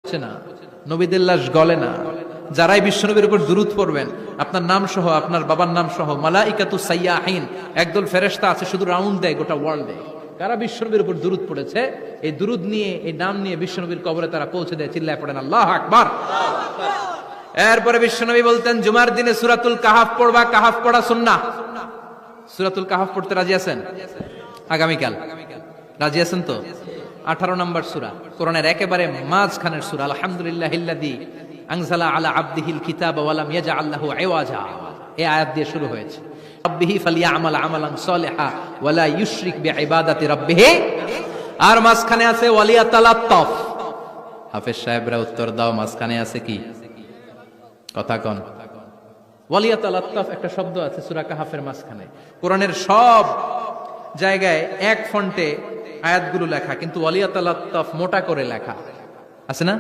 পচে না, নবীদের লাশ গলে না। যারাই বিশ্বনবীর উপর দুরূদ পড়বেন, আপনার নাম সহ, আপনার বাবার নাম সহ, মালাইকাতু সাইয়াহিন, একদল ফেরেশতা আছে শুধু রাউন্ড দেয় গোটা ওয়ার্ল্ডে। কারা বিশ্বনবীর উপর দুরূদ পড়েছে, এই দুরূদ নিয়ে, এই নাম নিয়ে বিশ্বনবীর কবরে তারা পৌঁছে দেয়। চিল্লায় পড়েন আল্লাহু আকবার। এরপরে বিশ্বনবী বলতেন, জুমার দিনে সূরাতুল কাহাফ পড়বা, কাহাফ পড়া সুন্নাহ। সূরাতুল কাহাফ পড়তে রাজি আছেন? আগামীকাল রাজি আছেন তো? 18 নম্বর সূরা, কোরআনের একেবারে মাঝখানের সূরা। আলহামদুলিল্লাহিল্লাযী আনজালা আলা আবদিহিল কিতাবা ওয়া লাম ইয়াজআল লাহু ইওয়াজা, এই আয়াত দিয়ে শুরু হয়েছে। রাব্বিহি ফালিয়ামাল আমালান সালিহা ওয়া লা ইউশরিক বিইবাদাতি রাব্বিহি। আর মাঝখানে আছে ওয়ালিয়াতালাত্তাফ। হাফেজ সাহেবরা উত্তর দাও, মাঝখানে আছে কি? কথা কোন? ওয়ালিয়াতালাত্তাফ একটা শব্দ আছে সূরা কাহাফের মাঝখানে। কোরআনের সব জায়গায় এক ফন্টে আয়াতগুলো লেখা, কিন্তু ওয়ালিয়াতালাত্তাফ মোটা করে লেখা আছে না?